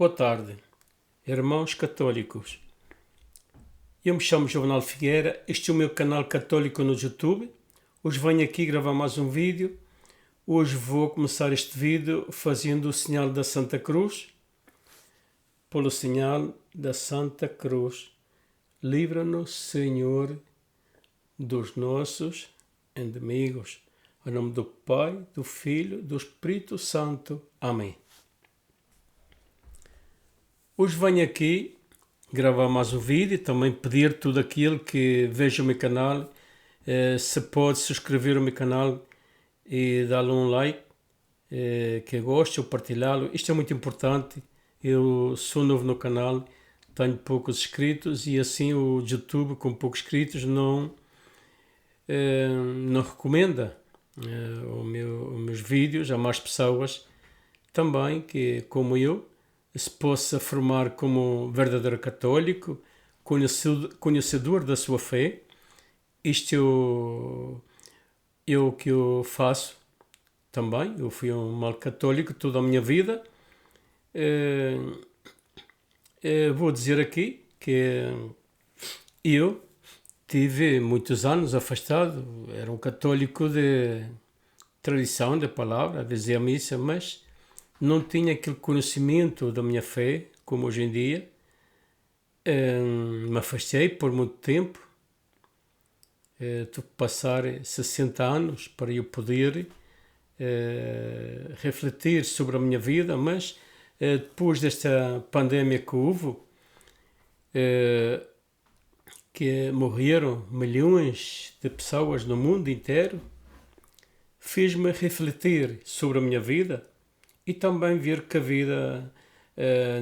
Boa tarde, irmãos católicos. Eu me chamo Jovenal Figueira, este é o meu canal católico no YouTube. Hoje venho aqui gravar mais um vídeo. Hoje vou começar este vídeo fazendo o sinal da Santa Cruz. Pelo sinal da Santa Cruz, livra-nos, Senhor, dos nossos inimigos. Em nome do Pai, do Filho, do Espírito Santo. Amém. Hoje venho aqui gravar mais um vídeo e também pedir tudo aquilo que veja o meu canal, se pode subscrever o meu canal e dar-lhe um like, que goste ou partilhá-lo. Isto é muito importante. Eu sou novo no canal, tenho poucos inscritos e assim o YouTube com poucos inscritos não recomenda os meus vídeos a mais pessoas também que, como eu, se possa formar como verdadeiro católico, conhecedor da sua fé. Isto é o que eu faço também. Eu fui um mau católico toda a minha vida. Vou dizer aqui que eu tive muitos anos afastado, era um católico de tradição, de palavra, dizia a missa, mas não tinha aquele conhecimento da minha fé, como hoje em dia. Me afastei por muito tempo. Tive que passar 60 anos para eu poder refletir sobre a minha vida, mas depois desta pandemia que houve, que morreram milhões de pessoas no mundo inteiro, fez-me refletir sobre a minha vida e também ver que a vida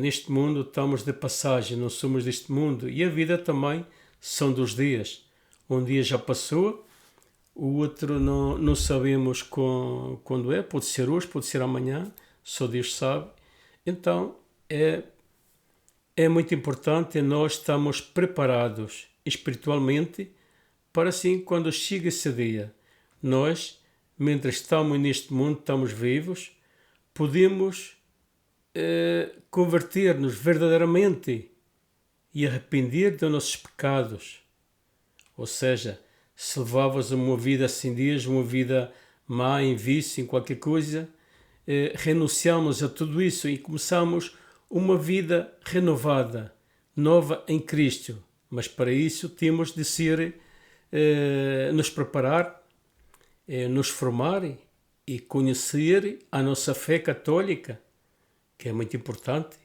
neste mundo estamos de passagem, não somos deste mundo, e a vida também são dos dias. Um dia já passou, o outro não sabemos quando é, pode ser hoje, pode ser amanhã, só Deus sabe. Então é muito importante nós estarmos preparados espiritualmente para assim, quando chega esse dia, nós, mientras estamos neste mundo, estamos vivos, podemos converter-nos verdadeiramente e arrepender dos nossos pecados. Ou seja, se levavas uma vida sem Deus, uma vida má, em vício, em qualquer coisa, renunciamos a tudo isso e começamos uma vida renovada, nova em Cristo. Mas para isso temos de ser, nos preparar, nos formar e conhecer a nossa fé católica, que é muito importante.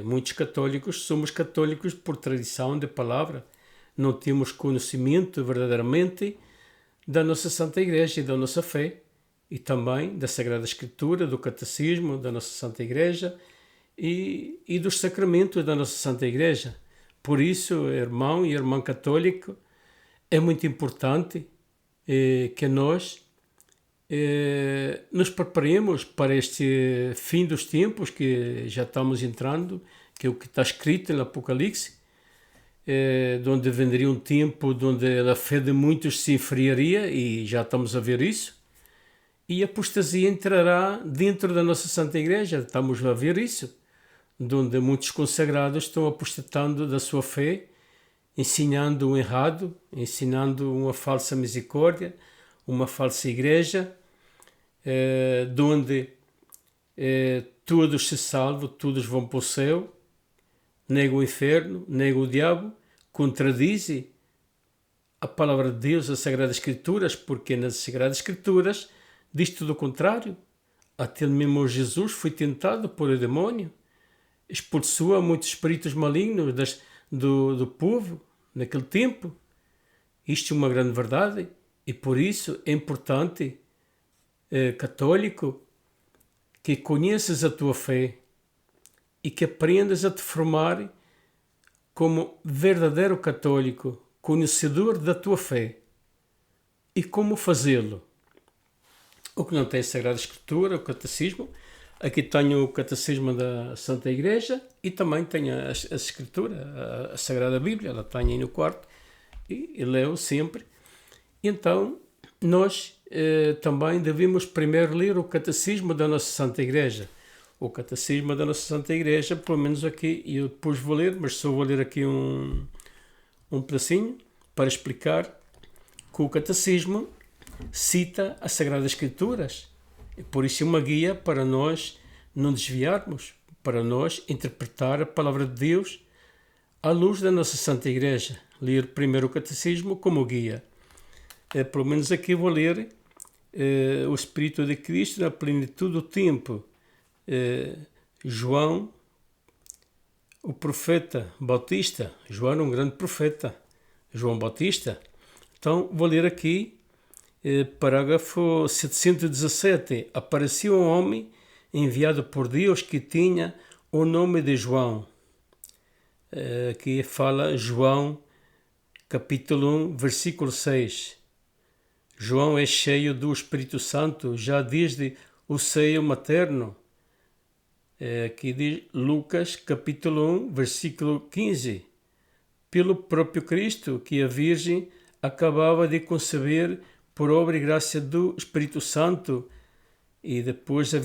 Muitos católicos somos católicos por tradição de palavra, não temos conhecimento verdadeiramente da nossa Santa Igreja e da nossa fé, e também da Sagrada Escritura, do Catecismo da nossa Santa Igreja e dos sacramentos da nossa Santa Igreja. Por isso, irmão e irmã católico, é muito importante que nós nos preparemos para este fim dos tempos que já estamos entrando, que é o que está escrito no Apocalipse, onde venderia um tempo onde a fé de muitos se enfriaria, e já estamos a ver isso, e a apostasia entrará dentro da nossa Santa Igreja. Estamos a ver isso, onde muitos consagrados estão apostatando da sua fé, ensinando o errado, ensinando uma falsa misericórdia, uma falsa igreja, onde todos se salvam, todos vão para o céu, nega o inferno, nega o diabo, contradiz a palavra de Deus, as Sagradas Escrituras, porque nas Sagradas Escrituras diz tudo o contrário. Até mesmo Jesus foi tentado por o demônio, expulsou muitos espíritos malignos do povo naquele tempo. Isto é uma grande verdade e por isso é importante, católico, que conheças a tua fé e que aprendas a te formar como verdadeiro católico, conhecedor da tua fé. E como fazê-lo? O que não tem Sagrada Escritura, o Catecismo. Aqui tenho o Catecismo da Santa Igreja e também tenho a Escritura, a Sagrada Bíblia, ela tenho aí no quarto e leio sempre. Então, nós também devemos primeiro ler o Catecismo da nossa Santa Igreja. o Catecismo da Nossa Santa Igreja, pelo menos aqui, e eu depois vou ler, mas só vou ler aqui um pedacinho para explicar que o Catecismo cita as Sagradas Escrituras. E por isso é uma guia para nós não desviarmos, para nós interpretar a Palavra de Deus à luz da Nossa Santa Igreja. Ler primeiro o Catecismo como guia. Pelo menos aqui vou ler o Espírito de Cristo na plenitude do tempo. João, o profeta Bautista. João era um grande profeta. João Bautista. Então, vou ler aqui, parágrafo 717. Apareceu um homem enviado por Deus que tinha o nome de João. Aqui fala João, capítulo 1, versículo 6. João é cheio do Espírito Santo já desde o seio materno. Aqui diz Lucas, capítulo 1, versículo 15. Pelo próprio Cristo, que a Virgem acabava de conceber por obra e graça do Espírito Santo, e depois a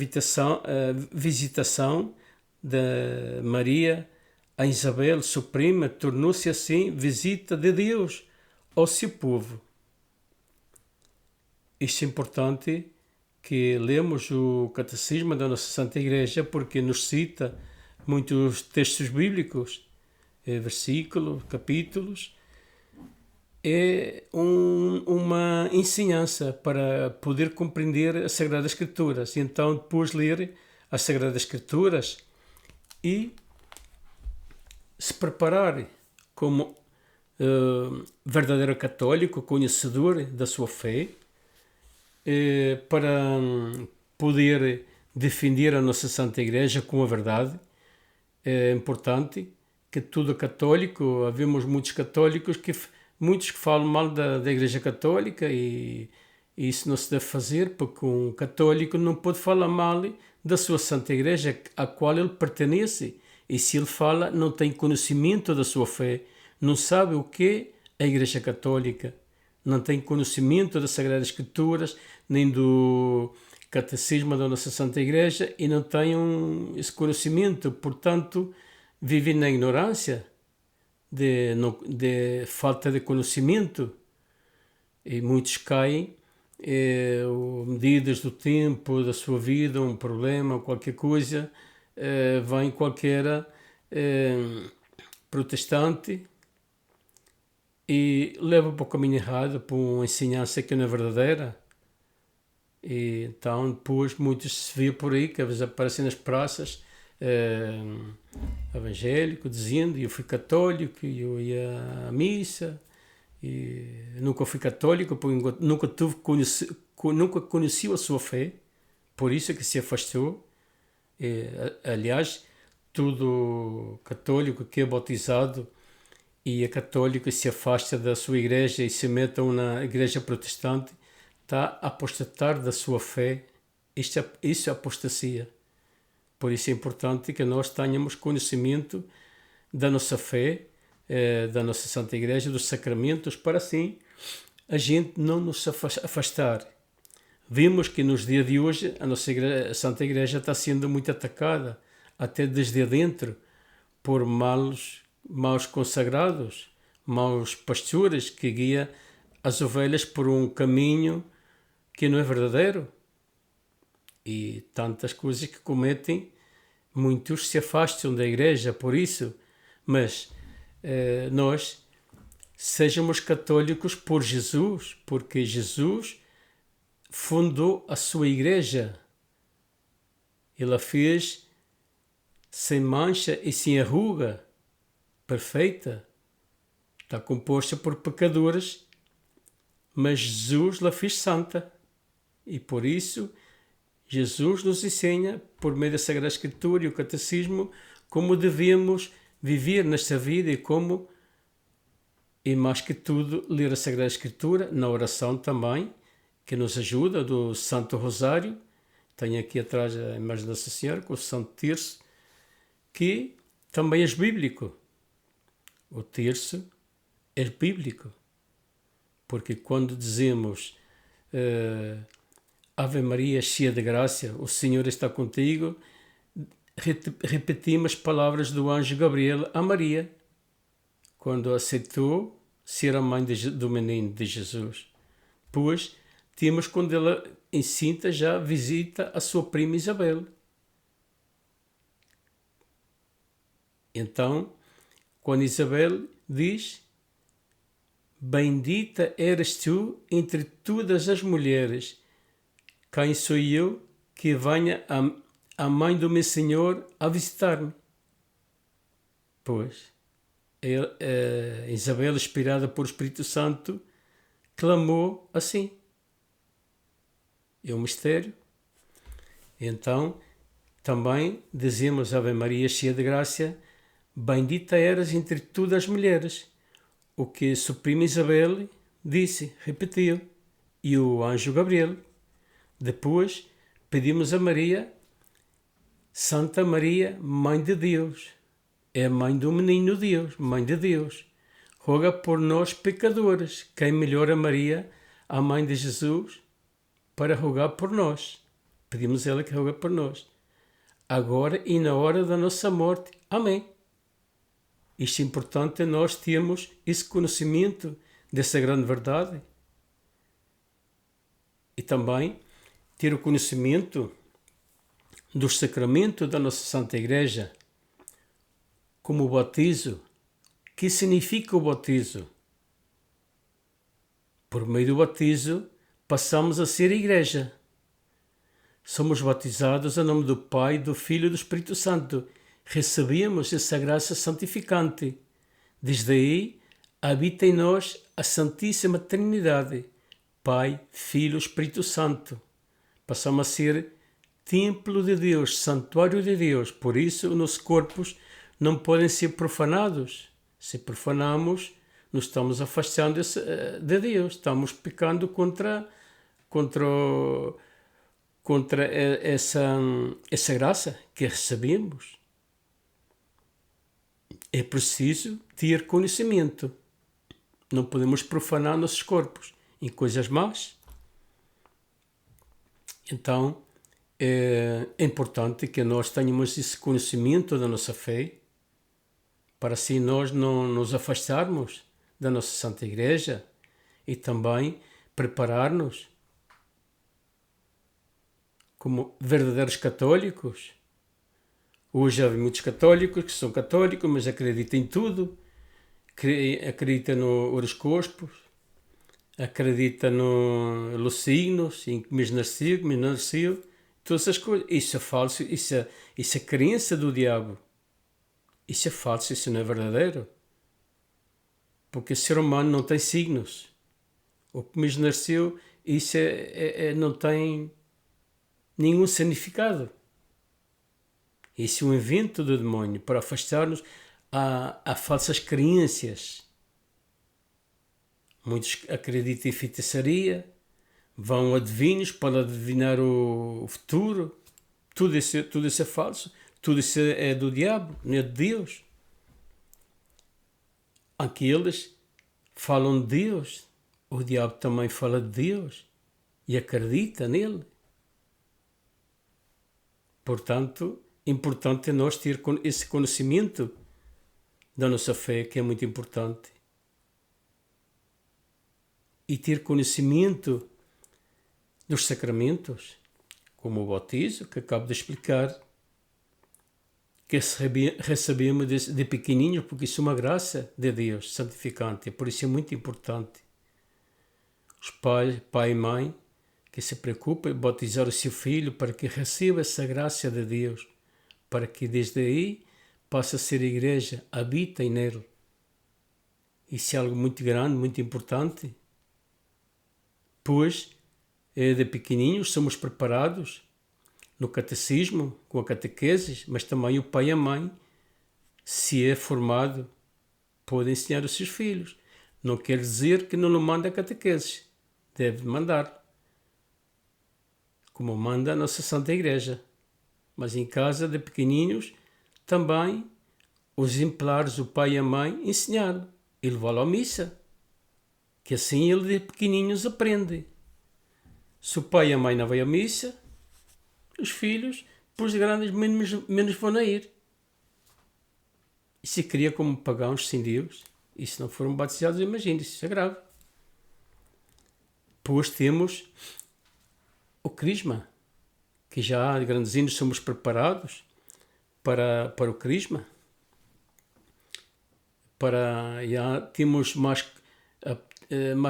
visitação de Maria a Isabel, sua prima, tornou-se assim visita de Deus ao seu povo. Isto é importante que lemos o Catecismo da Nossa Santa Igreja, porque nos cita muitos textos bíblicos, versículos, capítulos. É uma ensinança para poder compreender as Sagradas Escrituras. E então, depois ler as Sagradas Escrituras e se preparar como verdadeiro católico, conhecedor da sua fé, para poder defender a nossa Santa Igreja com a verdade. É importante que todo católico, havemos muitos católicos muitos que falam mal da Igreja Católica, e isso não se deve fazer, porque um católico não pode falar mal da sua Santa Igreja à qual ele pertence, e se ele fala, não tem conhecimento da sua fé, não sabe o que é a Igreja Católica, não tem conhecimento das Sagradas Escrituras, nem do Catecismo da Nossa Santa Igreja, e não tem esse conhecimento, portanto, vive na ignorância, de falta de conhecimento, e muitos caem, medidas do tempo, da sua vida, um problema, qualquer coisa, vem qualquer protestante e leva para o caminho errado, para uma ensinança que não é verdadeira. E então depois muitos se vê por aí, que às vezes aparecem nas praças, evangélico, dizendo: eu fui católico, eu ia à missa, e nunca fui católico, porque nunca conheci a sua fé, por isso é que se afastou. Aliás, todo católico que é batizado e é católico e se afasta da sua igreja e se mete na igreja protestante, está a apostatar da sua fé. Isso é apostasia. Por isso é importante que nós tenhamos conhecimento da nossa fé, da nossa Santa Igreja, dos sacramentos, para assim a gente não nos afastar. Vimos que nos dias de hoje a nossa a Santa Igreja está sendo muito atacada, até desde dentro, por maus consagrados, maus pastores que guiam as ovelhas por um caminho que não é verdadeiro. E tantas coisas que cometem, muitos se afastam da igreja por isso, mas nós sejamos católicos por Jesus, porque Jesus fundou a sua igreja. Ele a fez sem mancha e sem arruga, perfeita. Está composta por pecadores, mas Jesus la fez santa. E por isso Jesus nos ensina, por meio da Sagrada Escritura e o Catecismo, como devemos viver nesta vida e mais que tudo, ler a Sagrada Escritura, na oração também, que nos ajuda, do Santo Rosário. Tenho aqui atrás a imagem de Nossa Senhora, com o Santo Terço, que também é bíblico. O terço é bíblico, porque quando dizemos Ave Maria, cheia de graça, o Senhor está contigo, repetimos as palavras do anjo Gabriel a Maria, quando aceitou ser a mãe do menino de Jesus. Pois temos quando ela, encinta, já visita a sua prima Isabel. Então, quando Isabel diz: bendita eres tu entre todas as mulheres, quem sou eu que venha a mãe do meu Senhor a visitar-me? Pois, Isabel, inspirada por Espírito Santo, clamou assim. É um mistério. Então, também dizemos: Ave Maria, cheia de graça, bendita eras entre todas as mulheres. O que suprima Isabel disse, repetiu, e o anjo Gabriel. Depois, pedimos a Maria, Santa Maria, Mãe de Deus. É a mãe do menino Deus, Mãe de Deus. Roga por nós pecadores. Quem melhor a Maria, a Mãe de Jesus, para rogar por nós? Pedimos a ela que roga por nós, agora e na hora da nossa morte. Amém. Isto é importante, nós termos esse conhecimento dessa grande verdade. E também ter o conhecimento dos sacramentos da nossa Santa Igreja, como o batismo. O que significa o batismo? Por meio do batismo, passamos a ser Igreja. Somos batizados em nome do Pai, do Filho e do Espírito Santo. Recebemos essa graça santificante. Desde aí, habita em nós a Santíssima Trindade, Pai, Filho e Espírito Santo. Passamos a ser templo de Deus, santuário de Deus. Por isso, os nossos corpos não podem ser profanados. Se profanamos, nos estamos afastando de Deus. Estamos pecando contra essa graça que recebemos. É preciso ter conhecimento. Não podemos profanar nossos corpos em coisas más. Então, é importante que nós tenhamos esse conhecimento da nossa fé, para assim nós não nos afastarmos da nossa Santa Igreja e também preparar-nos como verdadeiros católicos. Hoje há muitos católicos que são católicos, mas acreditam em tudo. Acreditam no horóscopos, acreditam nos signos, em que mês nasceu, que mês não nasceu, todas essas coisas. Isso é falso, isso é crença do diabo. Isso é falso, isso não é verdadeiro. Porque o ser humano não tem signos. O que mês nasceu, isso não tem nenhum significado. Isso é um invento do demónio para afastar-nos a falsas crenças. Muitos acreditam em feitiçaria, vão a adivinhos para adivinhar o futuro. Tudo isso é falso. Tudo isso é do diabo, não é de Deus. Aqueles falam de Deus. O diabo também fala de Deus e acredita nele. Portanto, importante é nós ter esse conhecimento da nossa fé, que é muito importante. E ter conhecimento dos sacramentos, como o batismo, que acabo de explicar, que recebemos de pequenininhos, porque isso é uma graça de Deus santificante, por isso é muito importante. Os pais, pai e mãe, que se preocupem em batizar o seu filho para que receba essa graça de Deus, para que desde aí passe a ser Igreja, habite nele. Isso é algo muito grande, muito importante, pois de pequenininhos somos preparados no catecismo, com a catequese, mas também o pai e a mãe, se é formado, pode ensinar os seus filhos. Não quer dizer que não manda a catequese, deve mandar, como manda a nossa Santa Igreja. Mas em casa de pequenininhos, também os exemplares, o pai e a mãe, ensinar e levá-lo à missa, que assim ele de pequenininhos aprende. Se o pai e a mãe não vão à missa, os filhos pois os grandes menos vão a ir. E se cria como pagãos sem Deus, e se não foram batizados, imagine, isso é grave. Pois temos o crisma, que já de grandes índios somos preparados para o crisma, já temos mais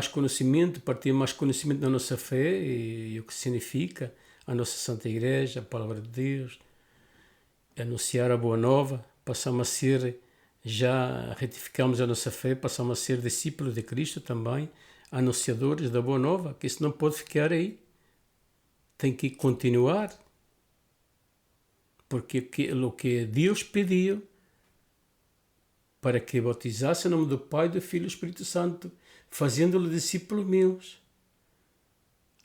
conhecimento, para ter mais conhecimento da nossa fé e o que significa a nossa Santa Igreja, a Palavra de Deus, anunciar a Boa Nova, passamos a ser, já retificamos a nossa fé, passamos a ser discípulos de Cristo também, anunciadores da Boa Nova, que isso não pode ficar aí, tem que continuar, porque o que Deus pediu para que bautizasse em nome do Pai, do Filho e do Espírito Santo, fazendo-lo discípulos meus,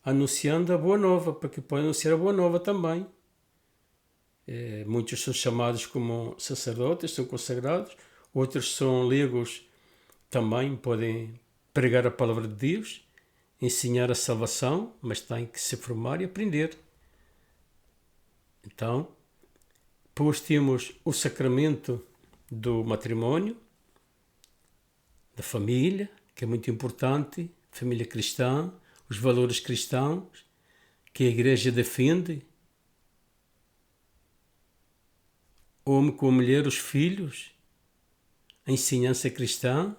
anunciando a Boa Nova, para que possa anunciar a Boa Nova também. Muitos são chamados como sacerdotes, são consagrados, outros são leigos, também podem pregar a palavra de Deus, ensinar a salvação, mas têm que se formar e aprender. Então, depois temos o sacramento do matrimónio, da família, que é muito importante, família cristã, os valores cristãos que a Igreja defende, homem com a mulher, os filhos, a ensinança cristã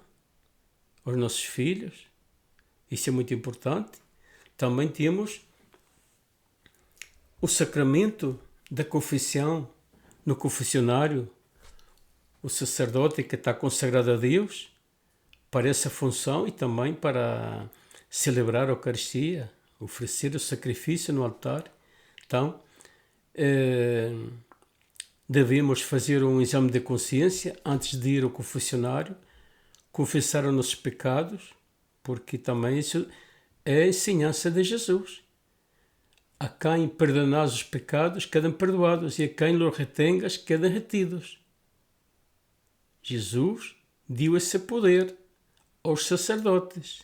aos nossos filhos, isso é muito importante. Também temos o sacramento da confissão no confessionário, o sacerdote que está consagrado a Deus para essa função e também para celebrar a Eucaristia, oferecer o sacrifício no altar. Então, devemos fazer um exame de consciência antes de ir ao confessionário, confessar os nossos pecados, porque também isso é a ensinança de Jesus. A quem perdonares os pecados, quedam perdoados, e a quem los retengas, quedam retidos. Jesus deu esse poder aos sacerdotes.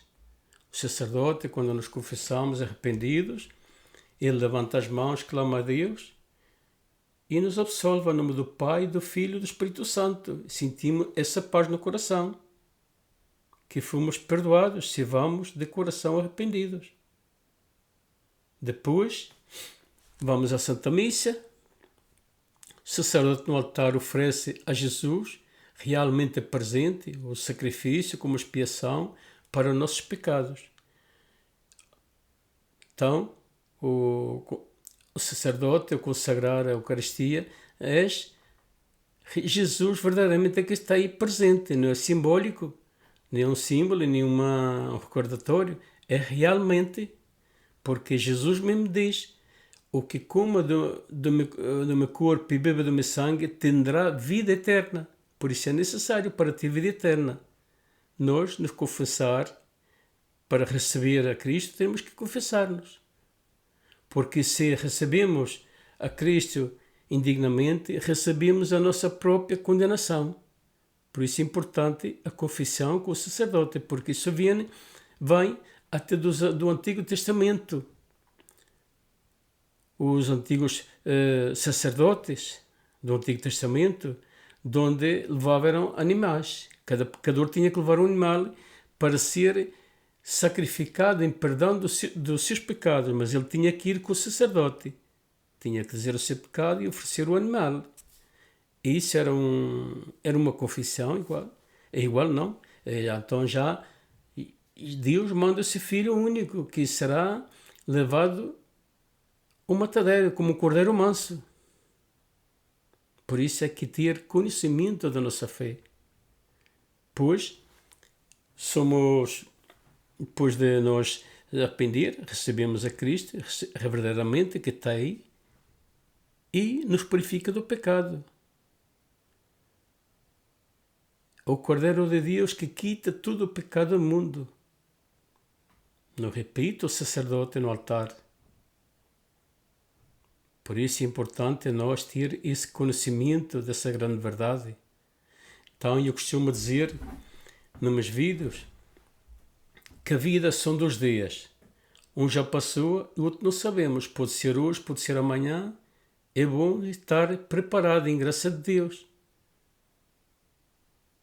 O sacerdote, quando nos confessamos arrependidos, ele levanta as mãos, clama a Deus e nos absolve em nome do Pai, do Filho e do Espírito Santo. Sentimos essa paz no coração, que fomos perdoados se vamos de coração arrependidos. Depois, vamos à Santa Missa. O sacerdote no altar oferece a Jesus realmente presente o sacrifício como expiação para os nossos pecados. Então, o sacerdote, ao consagrar a Eucaristia, é Jesus verdadeiramente que está aí presente, não é simbólico, nem é um símbolo, nem um recordatório, é realmente, porque Jesus mesmo diz: o que coma do meu corpo e beba do meu sangue terá vida eterna. Por isso é necessário, para ter vida eterna, nós nos confessar. Para receber a Cristo, temos que confessar-nos. Porque se recebemos a Cristo indignamente, recebemos a nossa própria condenação. Por isso é importante a confissão com o sacerdote, porque isso vem até do Antigo Testamento. Os antigos sacerdotes do Antigo Testamento, onde levavam animais. Cada pecador tinha que levar um animal para ser sacrificado em perdão dos seus pecados, mas ele tinha que ir com o sacerdote. Tinha que dizer o seu pecado e oferecer o animal. E isso era uma confissão igual. É igual, não? Então já Deus manda o seu Filho único, que será levado ao matadeiro, como um cordeiro manso. Por isso é que ter conhecimento da nossa fé. Pois depois de nós arrepender, recebemos a Cristo verdadeiramente, que está aí, e nos purifica do pecado. O Cordeiro de Deus que quita todo o pecado do mundo. Não repito, o sacerdote no altar. Por isso é importante nós ter esse conhecimento dessa grande verdade. Então eu costumo dizer nos meus vídeos que a vida são 2 dias. Um já passou e o outro não sabemos. Pode ser hoje, pode ser amanhã É bom estar preparado em graça de Deus.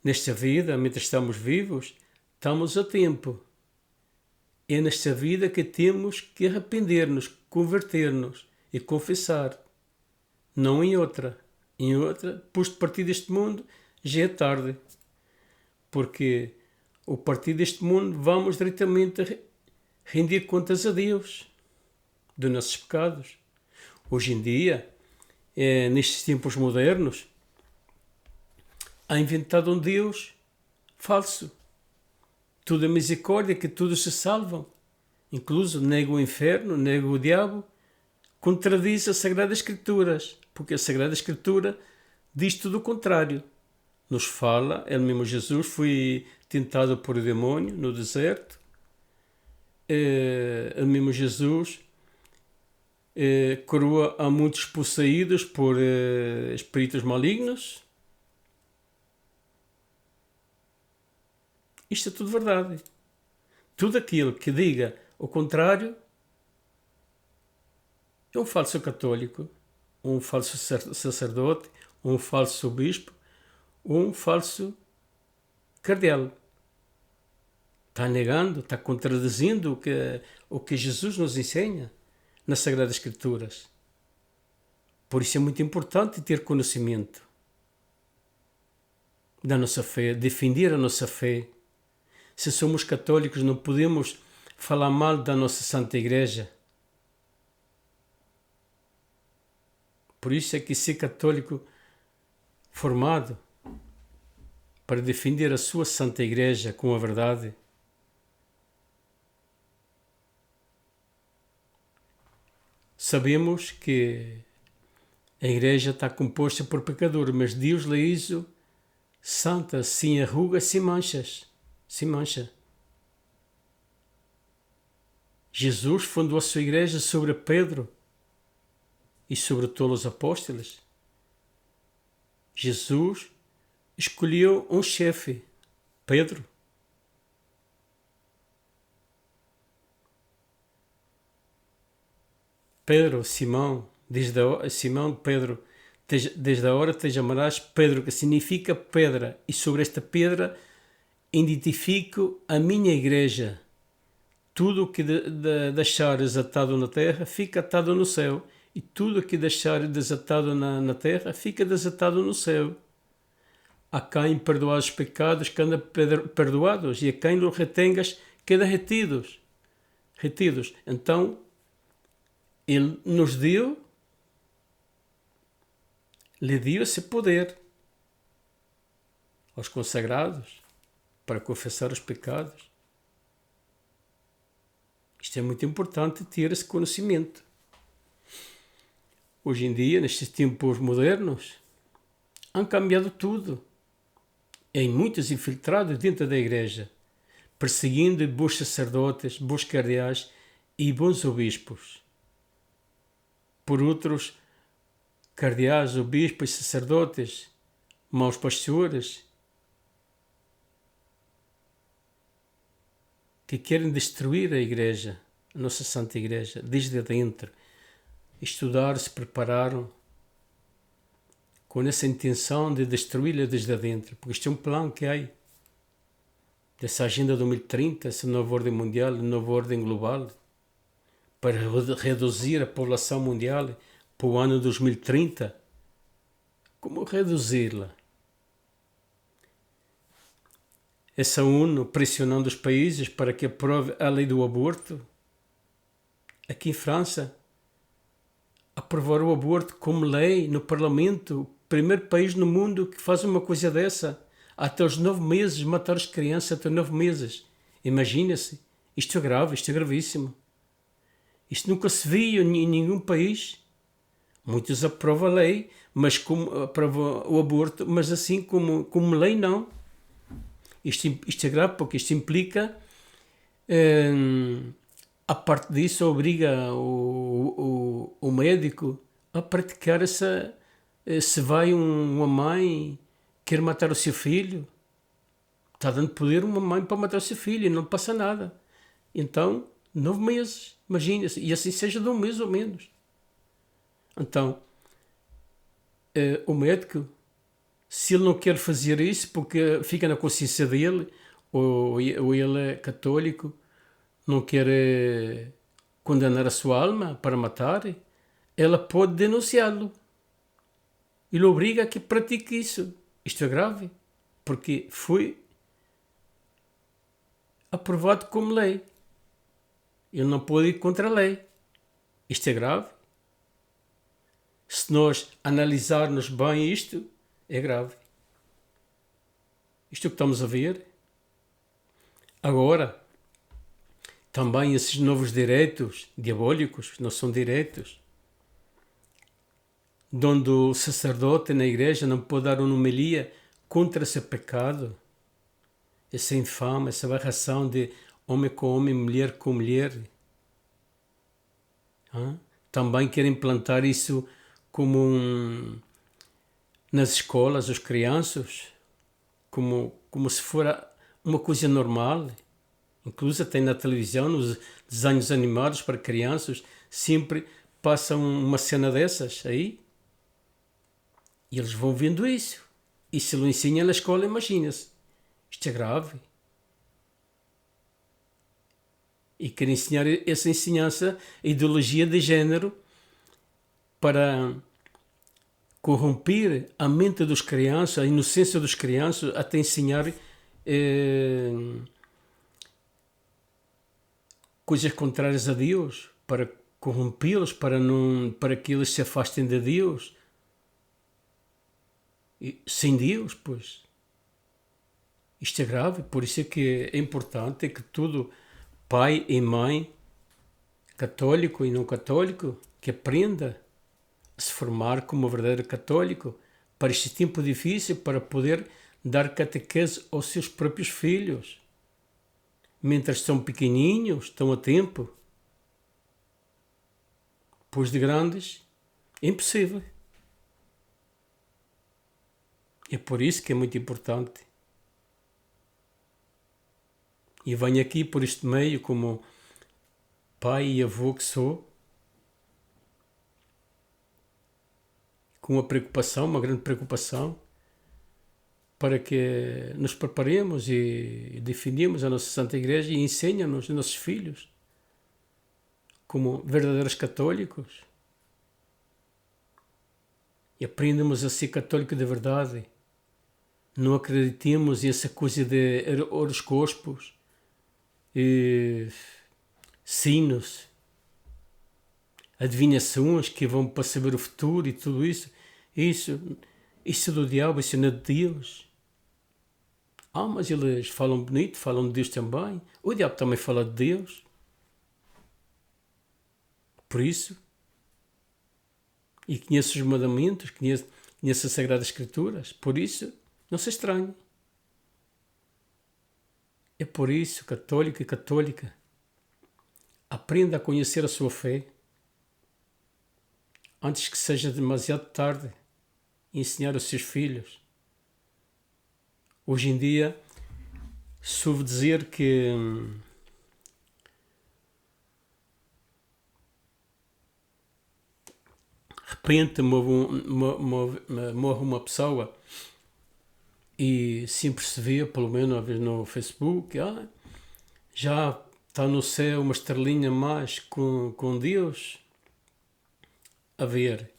Nesta vida, mientras estamos vivos, estamos a tempo. É nesta vida que temos que arrepender-nos, converter-nos e confessar. Não em outra. Em outra, depois de partir deste mundo, já é tarde. Porque ao partir deste mundo vamos diretamente a render contas a Deus dos nossos pecados. Hoje em dia, nestes tempos modernos, há inventado um Deus falso. Tudo é misericórdia, que todos se salvam. Incluso nega o inferno, nega o diabo, contradiz as Sagradas Escrituras, porque a Sagrada Escritura diz tudo o contrário. Nos fala, ele mesmo Jesus foi tentado por o demônio no deserto. Ele mesmo Jesus curou a muitos possuídos por espíritos malignos. Isto é tudo verdade. Tudo aquilo que diga o contrário é um falso católico, um falso sacerdote, um falso bispo, um falso cardeal. Está negando, está contradizendo o que Jesus nos ensina nas Sagradas Escrituras. Por isso é muito importante ter conhecimento da nossa fé, defender a nossa fé. Se somos católicos, não podemos falar mal da nossa Santa Igreja. Por isso é que ser católico formado para defender a sua Santa Igreja com a verdade. Sabemos que a Igreja está composta por pecadores, mas Deus lhe hizo santa, sem arrugas, sem manchas. Sem mancha. Jesus fundou a sua igreja sobre Pedro e sobre todos os apóstolos. Jesus escolheu um chefe, Pedro. Pedro, Simão, Simão, Pedro, desde a hora te chamarás Pedro, que significa pedra, e sobre esta pedra identifico a minha igreja. Tudo o que deixares atado na terra fica atado no céu, e tudo o que deixares desatado na terra fica desatado no céu. A quem perdoares os pecados, queda perdoados, e a quem os retengas, queda retidos. Então, ele nos lhe deu esse poder aos consagrados para confessar os pecados. Isto é muito importante ter esse conhecimento. Hoje em dia, nestes tempos modernos, han cambiado tudo. Há muitos infiltrados dentro da igreja, perseguindo bons sacerdotes, bons cardeais e bons obispos. Por outros, cardeais, obispos e sacerdotes, maus pastores, que querem destruir a igreja, a nossa Santa Igreja, desde dentro. Estudaram, se prepararam com essa intenção de destruí-la desde dentro, porque isto é um plano que há dessa Agenda 2030, essa nova ordem mundial, nova ordem global, para reduzir a população mundial para o ano 2030. Como reduzi-la? Essa ONU pressionando os países para que aprove a lei do aborto. Aqui em França, aprovaram o aborto como lei no Parlamento, o primeiro país no mundo que faz uma coisa dessa. Até os 9 meses, matar as crianças até 9 meses. Imagina-se, isto é grave, isto é gravíssimo. Isto nunca se viu em nenhum país. Muitos aprovam a lei, mas aprovam o aborto, mas assim como lei não. Isto é grave porque isto implica, a parte disso, obriga o médico a praticar essa. Se vai uma mãe quer matar o seu filho, está dando poder a uma mãe para matar o seu filho e não passa nada. Então, 9 meses, imagina-se, e assim seja de um mês ou menos. Então, o médico, se ele não quer fazer isso porque fica na consciência dele, ou ele é católico, não quer condenar a sua alma para matar, ela pode denunciá-lo. Ele obriga a que pratique isso. Isto é grave, porque foi aprovado como lei. Ele não pode ir contra a lei. Isto é grave. Se nós analisarmos bem isto, é grave. Isto é o que estamos a ver. Agora, também esses novos direitos diabólicos, não são direitos, onde o sacerdote na igreja não pode dar uma homilia contra esse pecado, essa infame, essa aberração de homem com homem, mulher com mulher. Também querem implantar isso como nas escolas, as crianças, como se fora uma coisa normal. Inclusive até na televisão, nos desenhos animados para crianças, sempre passam uma cena dessas aí. E eles vão vendo isso. E se lo ensinam na escola, imagina-se. Isto é grave. E querem ensinar essa ensinança, a ideologia de género, para corromper a mente dos crianças, a inocência dos crianças, até ensinar coisas contrárias a Deus, para corrompê-los, para que eles se afastem de Deus. E, sem Deus, pois. Isto é grave, por isso é que é importante que todo pai e mãe, católico e não católico, que aprenda a se formar como verdadeiro católico para este tempo difícil, para poder dar catequese aos seus próprios filhos. Mientras são pequenininhos, estão a tempo. Pois de grandes, é impossível. É por isso que é muito importante. E venho aqui por este meio, como pai e avô que sou, com uma preocupação, uma grande preocupação, para que nos preparemos e definimos a nossa Santa Igreja e ensinemos os nossos filhos como verdadeiros católicos. E aprendemos a ser católico de verdade. Não acreditemos nessa coisa de horoscopos, sinos, adivinhações que vão para saber o futuro e tudo isso. Isso é do diabo, isso não é de Deus. Mas eles falam bonito, falam de Deus também. O diabo também fala de Deus. Por isso, e conheço os mandamentos, conheço as Sagradas Escrituras. Por isso, não se estranhe. É por isso, católico e católica, aprenda a conhecer a sua fé antes que seja demasiado tarde e ensinar aos seus filhos. Hoje em dia, soube dizer que de repente morre uma pessoa e sempre se vê, pelo menos uma vez no Facebook, já está no céu uma estrelinha mais com Deus a ver.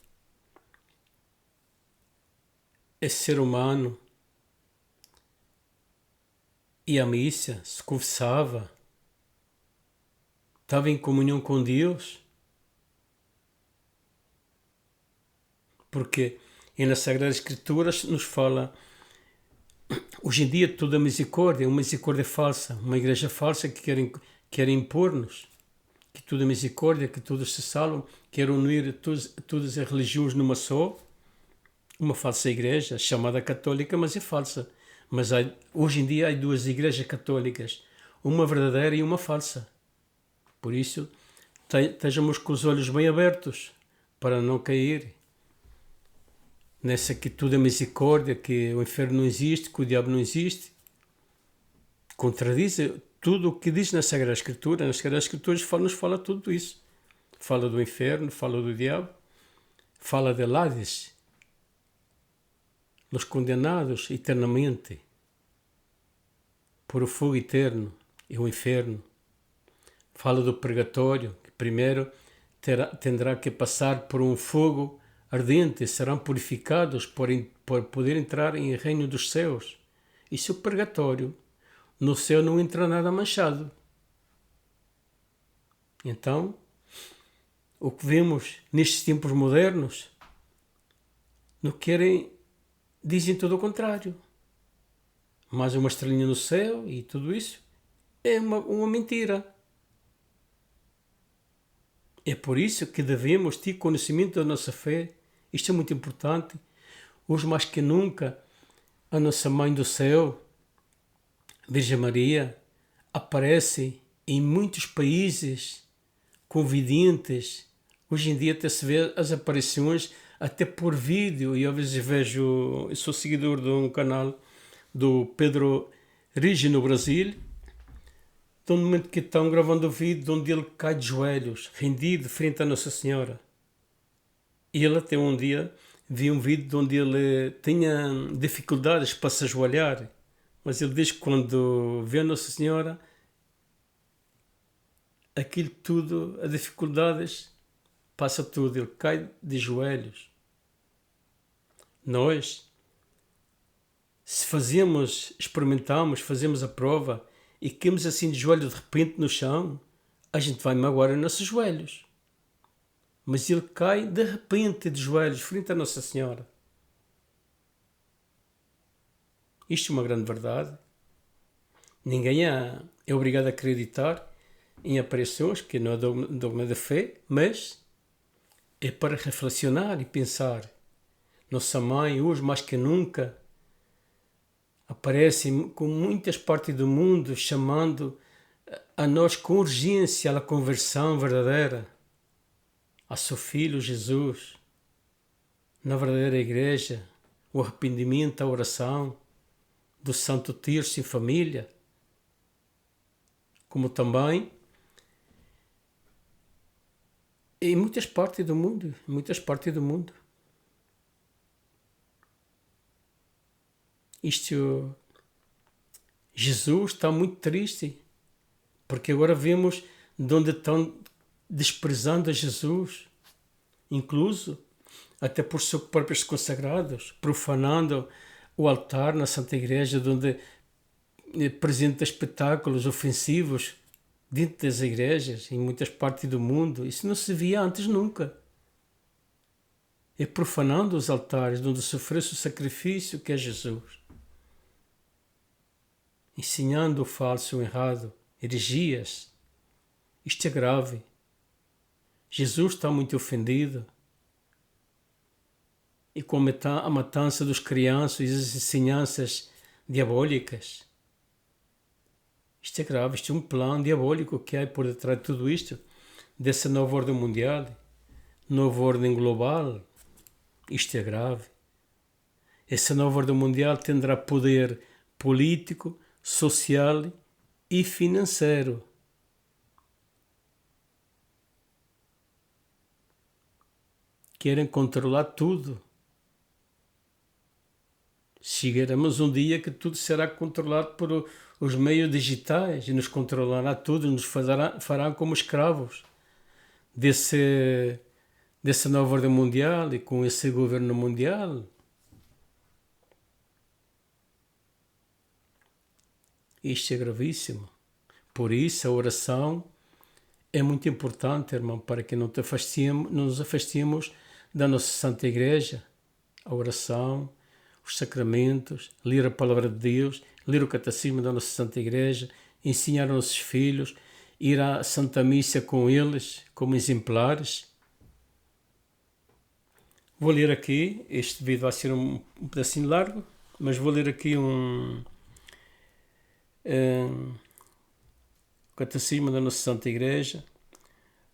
Esse ser humano ia à missa, se confessava, estava em comunhão com Deus, porque nas Sagradas Escrituras nos fala, hoje em dia toda a misericórdia é uma misericórdia falsa, uma igreja falsa que querem impor-nos, que toda a misericórdia, que todos se salvam, querem unir todas as religiões numa só, uma falsa igreja, chamada católica, mas é falsa. Mas hoje em dia há duas igrejas católicas, uma verdadeira e uma falsa. Por isso, estejamos com os olhos bem abertos para não cair nessa que tudo é misericórdia, que o inferno não existe, que o diabo não existe. Contradiz tudo o que diz na Sagrada Escritura. Nas Sagradas Escrituras nos fala tudo isso. Fala do inferno, fala do diabo, fala de Hades, nos condenados eternamente por o fogo eterno e o inferno. Fala do purgatório, que primeiro terá que passar por um fogo ardente, serão purificados por poder entrar em reino dos céus. Isso é o purgatório. No céu não entra nada manchado. Então, o que vemos nestes tempos modernos, não querem, dizem tudo o contrário. Mais uma estrelinha no céu e tudo isso é uma mentira. É por isso que devemos ter conhecimento da nossa fé. Isto é muito importante. Hoje mais que nunca, a nossa Mãe do Céu, Virgem Maria, aparece em muitos países com videntes. Hoje em dia até se vê as aparições até por vídeo. E às vezes vejo, eu sou seguidor de um canal do Pedro Rigi no Brasil, de um momento que estão gravando o vídeo onde ele cai de joelhos, rendido frente à Nossa Senhora. E ele até um dia viu um vídeo onde ele tinha dificuldades para se ajoelhar, mas ele diz que quando vê a Nossa Senhora, aquilo tudo, as dificuldades, passa tudo, ele cai de joelhos. Nós, se experimentamos, fazemos a prova e caímos assim de joelho de repente no chão, a gente vai magoar os nossos joelhos. Mas ele cai de repente de joelhos frente à Nossa Senhora. Isto é uma grande verdade. Ninguém é obrigado a acreditar em aparições, que não é dogma da fé, mas é para reflexionar e pensar. Nossa Mãe, hoje mais que nunca, aparece com muitas partes do mundo chamando a nós com urgência à conversão verdadeira, a seu Filho Jesus, na verdadeira Igreja, o arrependimento, a oração, do Santo Terço em família, como também em muitas partes do mundo, Jesus está muito triste, porque agora vemos de onde estão desprezando a Jesus, incluso até por seus próprios consagrados, profanando o altar na Santa Igreja, onde apresenta espetáculos ofensivos dentro das igrejas, em muitas partes do mundo. Isso não se via antes nunca. É profanando os altares onde se oferece o sacrifício que é Jesus. Ensinando o falso, o errado, heresias. Isto é grave. Jesus está muito ofendido. E com a matança dos crianças e as ensinanças diabólicas. Isto é grave, isto é um plano diabólico que há por detrás de tudo isto, dessa nova ordem mundial, nova ordem global. Isto é grave. Essa nova ordem mundial terá poder político, social e financeiro. Querem controlar tudo. Chegaremos um dia que tudo será controlado por os meios digitais e nos controlará tudo, nos fará como escravos dessa nova ordem mundial e com esse governo mundial. Isto é gravíssimo. Por isso a oração é muito importante, irmão, para que não nos afastemos da nossa Santa Igreja. A oração, os sacramentos, ler a Palavra de Deus, ler o Catecismo da nossa Santa Igreja, ensinar aos nossos filhos, ir à Santa Missa com eles, como exemplares. Vou ler aqui, este vídeo vai ser um pedacinho largo, mas vou ler aqui um Catecismo da nossa Santa Igreja.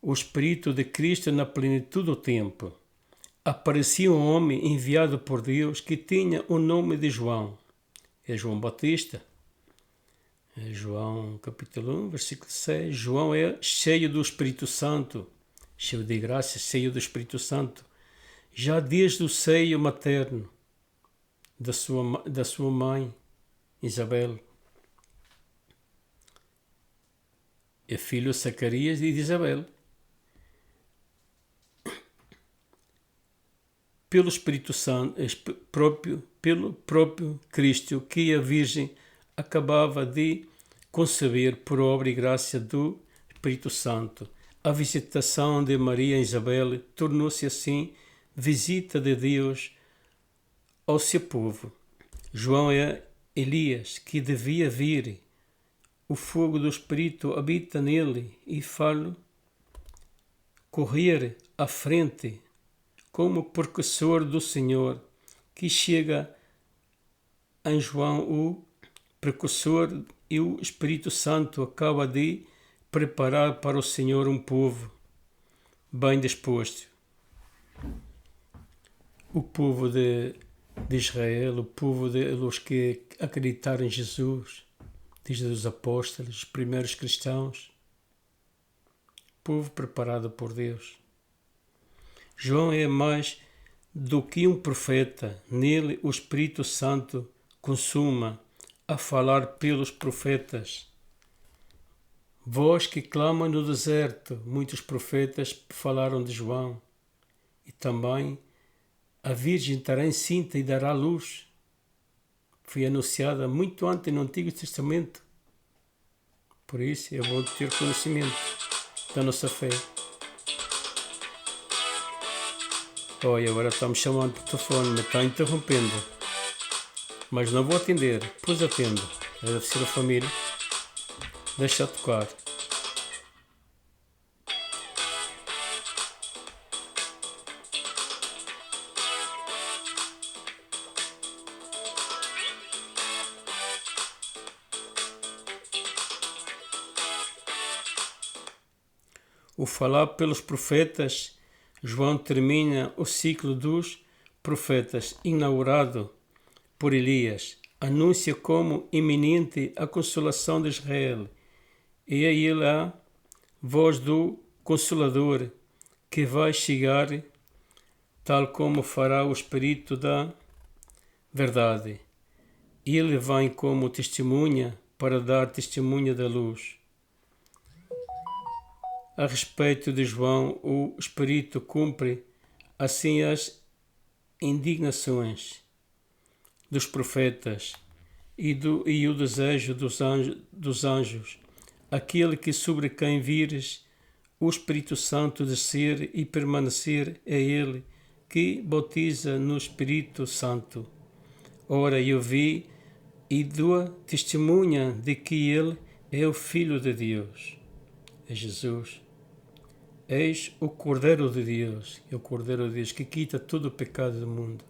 O Espírito de Cristo na plenitude do tempo. Aparecia um homem enviado por Deus que tinha o nome de João. É João Batista. É João capítulo 1, versículo 6. João é cheio do Espírito Santo, cheio de graça, cheio do Espírito Santo, já desde o seio materno. da sua mãe, Isabel. É filho de Zacarias e de Isabel. Pelo Espírito Santo, pelo próprio Cristo, que a Virgem acabava de conceber por obra e graça do Espírito Santo. A visitação de Maria e Isabel tornou-se assim visita de Deus ao seu povo. João é Elias, que devia vir. O fogo do Espírito habita nele e fala correr à frente como precursor do Senhor, que chega em João o precursor e o Espírito Santo acaba de preparar para o Senhor um povo bem disposto. O povo de Israel, o povo dos que acreditaram em Jesus, desde os apóstolos, os primeiros cristãos, povo preparado por Deus. João é mais do que um profeta, nele o Espírito Santo consuma a falar pelos profetas. Voz que clama no deserto, muitos profetas falaram de João. E também a Virgem estará encinta e dará luz. Foi anunciada muito antes no Antigo Testamento. Por isso é bom ter conhecimento da nossa fé. Olha, agora está me chamando por telefone, me está interrompendo. Mas não vou atender, depois atendo. Deve ser a família. Deixa tocar. O falar pelos profetas, João termina o ciclo dos profetas, inaugurado por Elias. Anuncia como iminente a consolação de Israel. E é ele a voz do Consolador que vai chegar, tal como fará o Espírito da Verdade. Ele vem como testemunha para dar testemunha da luz. A respeito de João, o Espírito cumpre assim as indignações dos profetas e o desejo dos anjos, aquele que sobre quem vires o Espírito Santo descer e permanecer é ele que bautiza no Espírito Santo. Ora, eu vi e dou testemunha de que ele é o Filho de Deus. É Jesus. Eis o Cordeiro de Deus, é o Cordeiro de Deus que quita todo o pecado do mundo.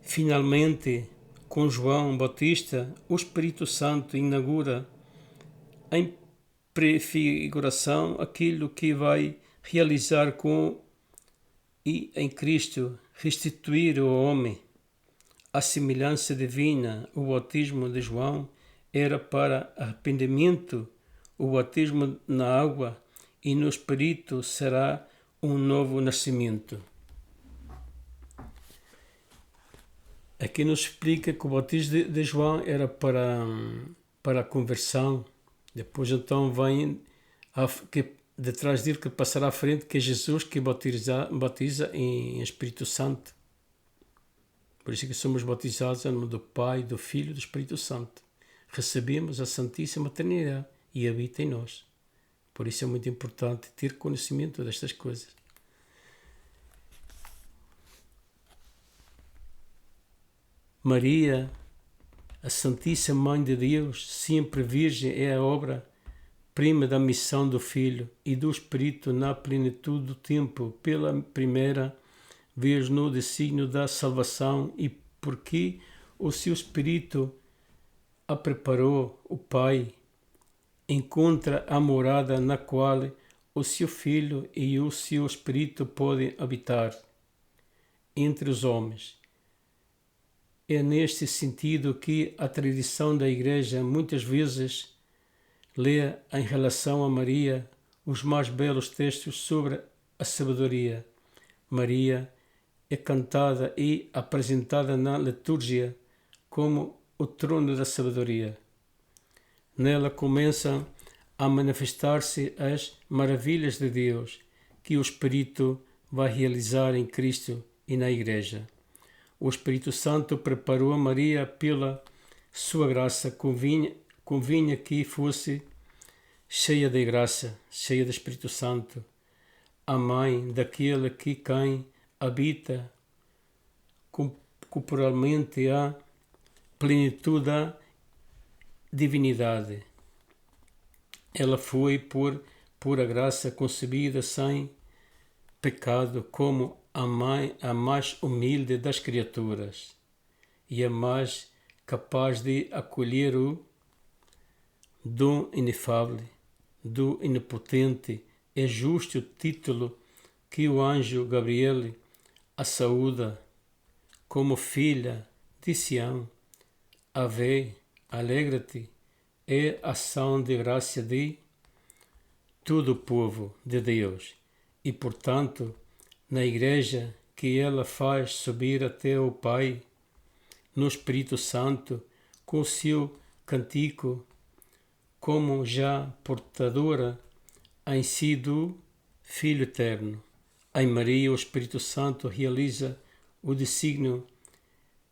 Finalmente, com João Batista, o Espírito Santo inaugura em prefiguração aquilo que vai realizar com e em Cristo restituir o homem. A semelhança divina, o batismo de João era para arrependimento. O batismo na água e no Espírito será um novo nascimento. Aqui nos explica que o batismo de João era para a conversão. Depois então vem detrás dele que passará à frente, que é Jesus que batiza em Espírito Santo. Por isso que somos batizados em nome do Pai, do Filho e do Espírito Santo. Recebemos a Santíssima Trindade e habita em nós. Por isso é muito importante ter conhecimento destas coisas. Maria, a Santíssima Mãe de Deus, sempre Virgem, é a obra-prima da missão do Filho e do Espírito na plenitude do tempo, pela primeira vez no desígnio da salvação e porque o seu Espírito a preparou, o Pai encontra a morada na qual o seu Filho e o seu Espírito podem habitar entre os homens. É neste sentido que a tradição da Igreja muitas vezes lê em relação a Maria os mais belos textos sobre a sabedoria. Maria é cantada e apresentada na liturgia como o trono da sabedoria. Nela começam a manifestar-se as maravilhas de Deus que o Espírito vai realizar em Cristo e na Igreja. O Espírito Santo preparou a Maria pela sua graça, convinha que fosse cheia de graça, cheia do Espírito Santo, a mãe daquele que quem habita corporalmente a plenitude da divinidade. Ela foi, por pura graça, concebida sem pecado, como a mais humilde das criaturas e a mais capaz de acolher o dom inefável, do Onipotente. É justo o título que o anjo Gabriel a saúda como filha de Sião. Ave, alegra-te, é ação de graça de todo o povo de Deus e, portanto, na Igreja que ela faz subir até o Pai, no Espírito Santo, com o seu cântico, como já portadora em si do Filho Eterno. Em Maria, o Espírito Santo realiza o desígnio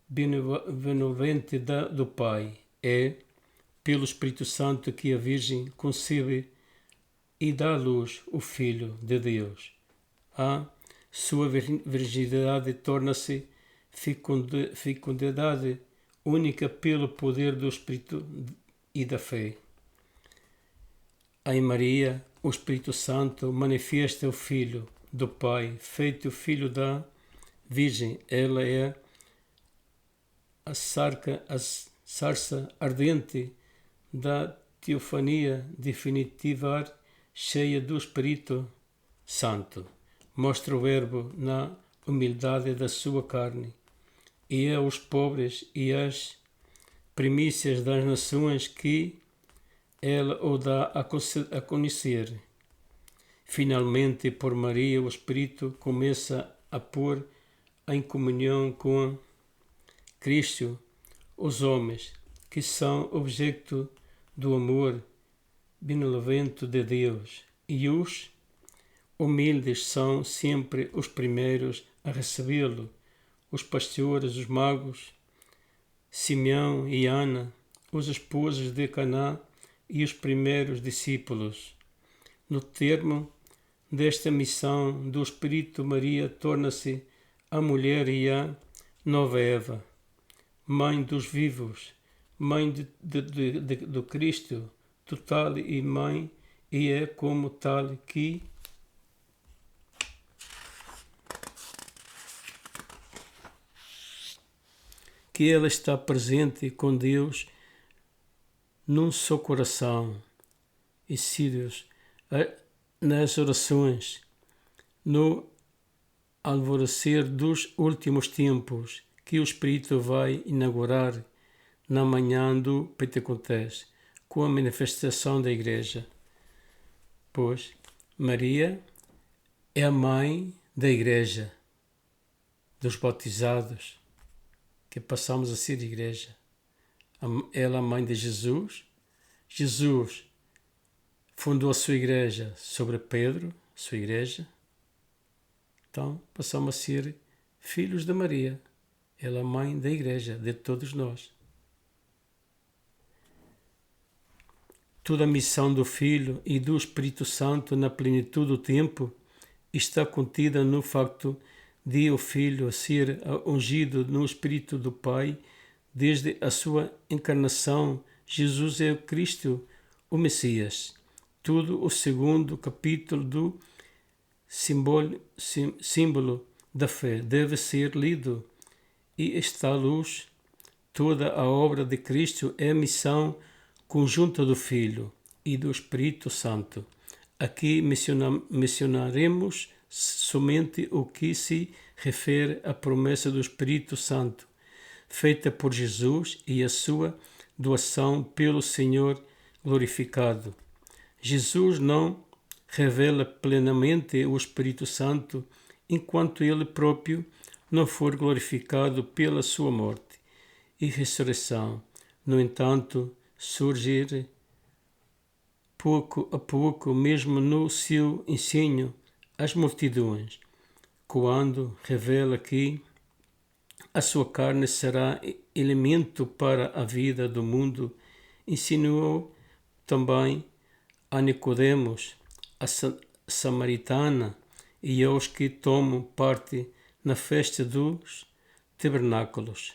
benevolente do Pai. É pelo Espírito Santo que a Virgem concebe e dá à luz o Filho de Deus. A sua virgindade torna-se fecundidade única pelo poder do Espírito e da fé. Em Maria, o Espírito Santo manifesta o Filho do Pai, feito Filho da Virgem. Ela é a sarça ardente da teofania definitiva, cheia do Espírito Santo. Mostra o Verbo na humildade da sua carne, e é aos pobres e às primícias das nações que ela o dá a conhecer. Finalmente, por Maria, o Espírito começa a pôr em comunhão com Cristo os homens, que são objeto do amor benevolente de Deus, e os humildes são sempre os primeiros a recebê-lo. Os pastores, os magos, Simeão e Ana, os esposos de Caná e os primeiros discípulos. No termo desta missão do Espírito, Maria torna-se a mulher e a nova Eva, mãe dos vivos, mãe do Cristo total e mãe, e é como tal que ela está presente com Deus num só coração e se Deus nas orações, no alvorecer dos últimos tempos que o Espírito vai inaugurar na manhã do Pentecostés, com a manifestação da Igreja. Pois Maria é a mãe da Igreja, dos batizados, que passamos a ser Igreja. Ela é a mãe de Jesus. Jesus fundou a sua Igreja sobre Pedro, sua Igreja. Então passamos a ser filhos de Maria. Ela é a mãe da Igreja, de todos nós. Toda a missão do Filho e do Espírito Santo na plenitude do tempo está contida no facto de o Filho ser ungido no Espírito do Pai desde a sua encarnação. Jesus é o Cristo, o Messias. Tudo o segundo capítulo do símbolo da fé deve ser lido e está à luz. Toda a obra de Cristo é a missão conjunta do Filho e do Espírito Santo. Aqui mencionaremos somente o que se refere à promessa do Espírito Santo, feita por Jesus e a sua doação pelo Senhor glorificado. Jesus não revela plenamente o Espírito Santo enquanto ele próprio não for glorificado pela sua morte e ressurreição. No entanto, surgir pouco a pouco, mesmo no seu ensino, às multidões, quando revela que a sua carne será elemento para a vida do mundo, ensinou também a Nicodemos, a samaritana e aos que tomam parte na festa dos tabernáculos.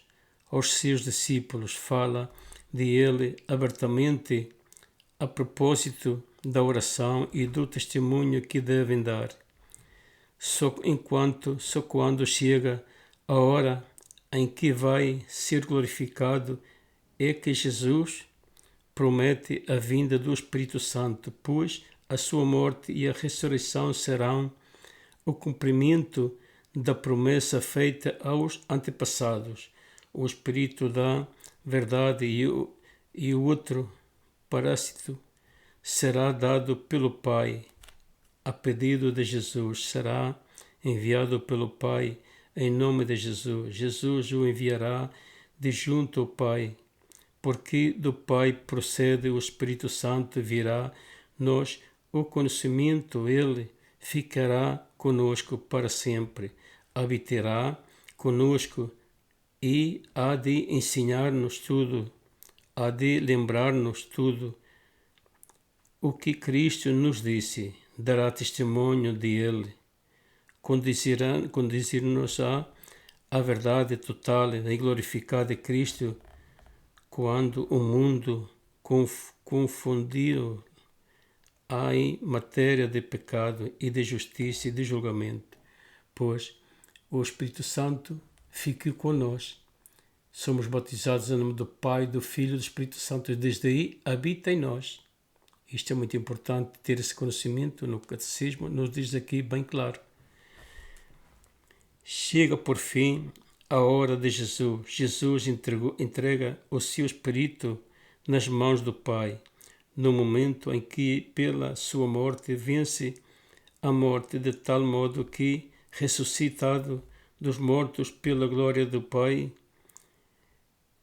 Aos seus discípulos fala de ele abertamente a propósito da oração e do testemunho que devem dar. Só quando chega a hora em que vai ser glorificado é que Jesus promete a vinda do Espírito Santo, pois a sua morte e a ressurreição serão o cumprimento da promessa feita aos antepassados. O Espírito da verdade e o outro parásito será dado pelo Pai. A pedido de Jesus, será enviado pelo Pai em nome de Jesus. Jesus o enviará de junto ao Pai, porque do Pai procede o Espírito Santo, virá nos o conhecimento, ele ficará conosco para sempre, habitará conosco e há de ensinar-nos tudo, há de lembrar-nos tudo o que Cristo nos disse, dará testemunho de ele, conduzir-nos à verdade total e glorificada de Cristo, quando o mundo confundiu em matéria de pecado e de justiça e de julgamento, pois o Espírito Santo fica conosco. Somos batizados em nome do Pai, do Filho e do Espírito Santo, e desde aí habita em nós. Isto é muito importante ter esse conhecimento. No Catecismo nos diz aqui bem claro. Chega por fim a hora de Jesus. Jesus entrega o seu Espírito nas mãos do Pai, no momento em que, pela sua morte, vence a morte de tal modo que, ressuscitado dos mortos pela glória do Pai,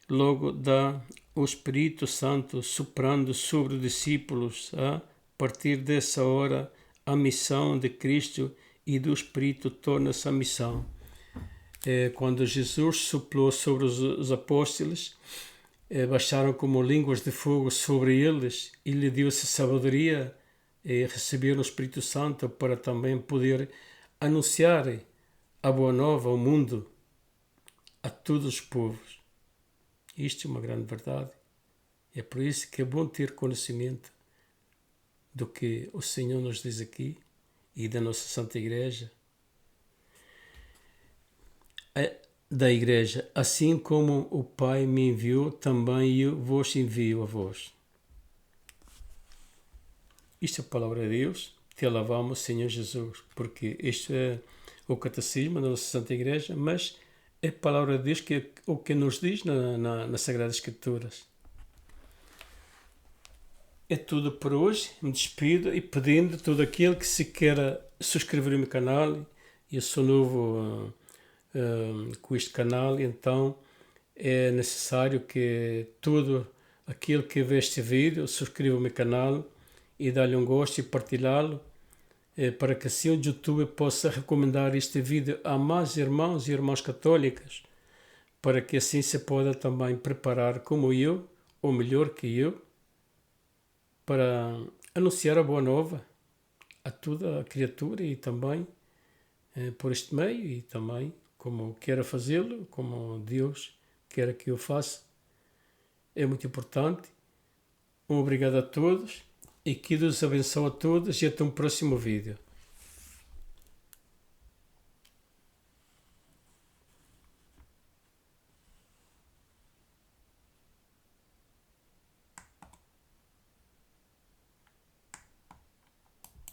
logo dá o Espírito Santo soprando sobre os discípulos. A partir dessa hora, a missão de Cristo e do Espírito torna-se a missão. Quando Jesus soprou sobre os apóstolos, baixaram como línguas de fogo sobre eles e lhe deu-se sabedoria e receberam o Espírito Santo para também poder anunciar a boa nova ao mundo, a todos os povos. Isto é uma grande verdade. É por isso que é bom ter conhecimento do que o Senhor nos diz aqui e da nossa Santa Igreja. Da Igreja, assim como o Pai me enviou, também eu vos envio a vós. Isto é a palavra de Deus. Te alabamos, Senhor Jesus, porque isto é o Catecismo da nossa Santa Igreja, mas é a palavra de Deus que é o que nos diz nas Sagradas Escrituras. É tudo por hoje. Me despido e pedindo a todo aquele que se queira subscrever o meu canal. Eu sou novo com este canal, então é necessário que todo aquele que vê este vídeo subscreva o meu canal e dá-lhe um gosto e partilhá-lo, para que assim o YouTube possa recomendar este vídeo a mais irmãos e irmãs católicas, para que assim se possa também preparar como eu, ou melhor que eu, para anunciar a boa nova a toda a criatura e também por este meio e também como queira fazê-lo, como Deus quer que eu faça. É muito importante. Um obrigado a todos e que Deus abençoe a todos e até um próximo vídeo.